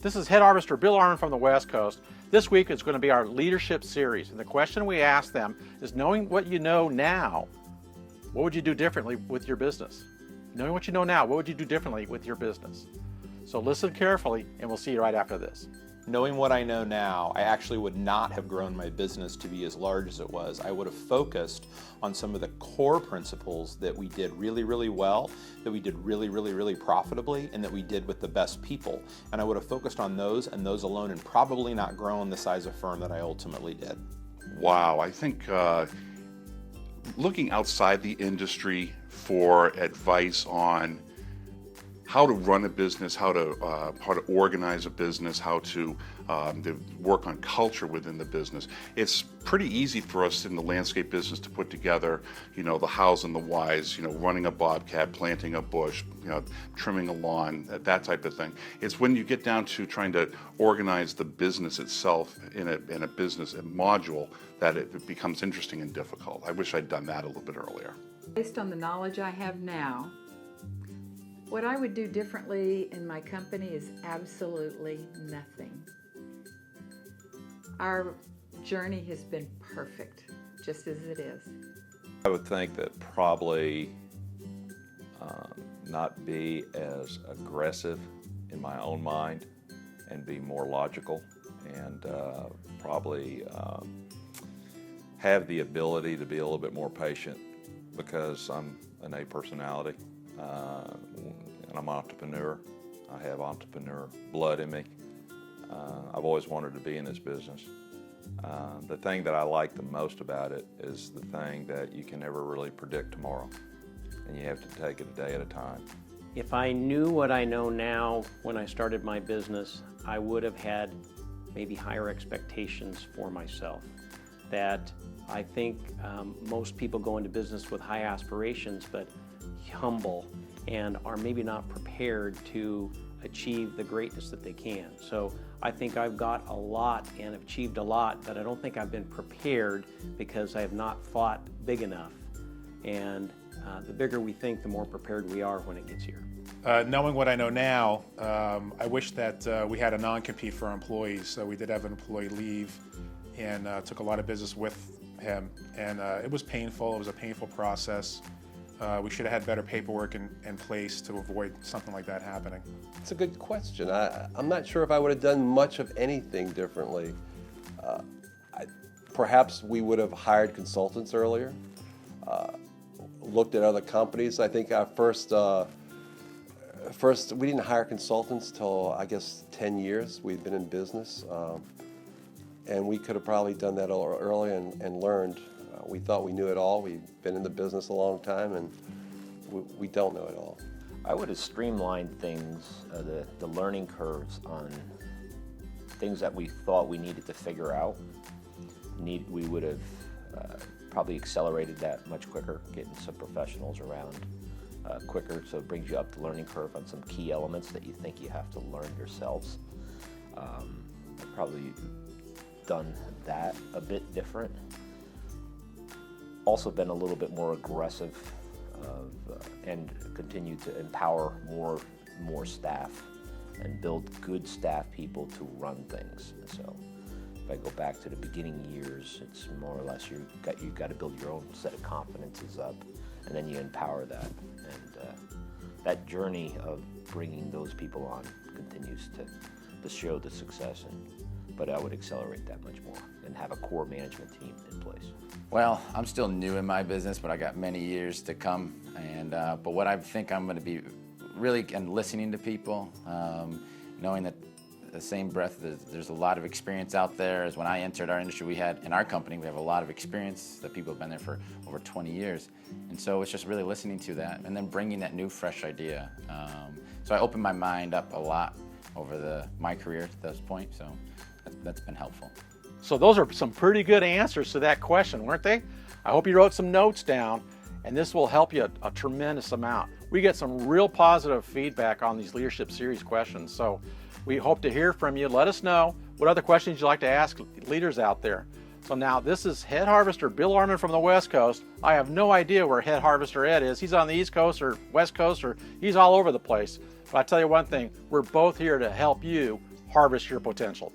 This is Head Harvester Bill Arman from the West Coast. This week is going to be our leadership series, and the question we ask them is, knowing what you know now, what would you do differently with your business? Knowing what you know now, what would you do differently with your business? So listen carefully, and we'll see you right after this. Knowing what I know now, I actually would not have grown my business to be as large as it was. I would have focused on some of the core principles that we did really, really well, that we did really, really, really profitably, and that we did with the best people. And I would have focused on those and those alone, and probably not grown the size of firm that I ultimately did. Wow, I think looking outside the industry for advice on how to run a business, how to organize a business, how to work on culture within the business. It's pretty easy for us in the landscape business to put together, the hows and the whys, running a bobcat, planting a bush, trimming a lawn, that type of thing. It's when you get down to trying to organize the business itself in a business module that it becomes interesting and difficult. I wish I'd done that a little bit earlier. Based on the knowledge I have now, what I would do differently in my company is absolutely nothing. Our journey has been perfect, just as it is. I would think that probably not be as aggressive in my own mind and be more logical, and probably have the ability to be a little bit more patient, because I'm an A personality. And I'm an entrepreneur. I have entrepreneur blood in me. I've always wanted to be in this business. The thing that I like the most about it is the thing that you can never really predict tomorrow, and you have to take it a day at a time. If I knew what I know now when I started my business, I would have had maybe higher expectations for myself. That I think most people go into business with high aspirations, but humble, and are maybe not prepared to achieve the greatness that they can. So I think I've got a lot and achieved a lot, but I don't think I've been prepared because I have not fought big enough. And the bigger we think, the more prepared we are when it gets here. Knowing what I know now, I wish that we had a non-compete for our employees. So we did have an employee leave, and took a lot of business with him, and it was painful. It was a painful process. We should have had better paperwork in place to avoid something like that happening. It's a good question. I'm not sure if I would have done much of anything differently. Perhaps we would have hired consultants earlier, looked at other companies. I think our first we didn't hire consultants till, I guess, 10 years we've been in business. And we could have probably done that earlier and learned. We thought we knew it all. We've been in the business a long time, and we don't know it all. I would have streamlined things, the learning curves on things that we thought we needed to figure out. We would have probably accelerated that much quicker, getting some professionals around quicker, so it brings you up the learning curve on some key elements that you think you have to learn yourselves. I've probably done that a bit different. Also been a little bit more aggressive and continue to empower more staff and build good staff people to run things. So if I go back to the beginning years, it's more or less you've got to build your own set of competencies up, and then you empower that. And that journey of bringing those people on continues to show the success. But I would accelerate that much more and have a core management team in place. Well, I'm still new in my business, but I got many years to come. And but what I think I'm going to be really listening to people, knowing that the same breath, there's a lot of experience out there. As when I entered our industry, in our company, we have a lot of experience that people have been there for over 20 years. And so it's just really listening to that and then bringing that new, fresh idea. So I opened my mind up a lot over my career to this point. So that's been helpful. So those are some pretty good answers to that question, weren't they? I hope you wrote some notes down, and this will help you a tremendous amount. We get some real positive feedback on these leadership series questions, so we hope to hear from you. Let us know what other questions you'd like to ask leaders out there. So now this is Head Harvester Bill Arman from the West Coast. I have no idea where Head Harvester Ed is. He's on the East Coast or West Coast, or he's all over the place. But I tell you one thing, we're both here to help you harvest your potential.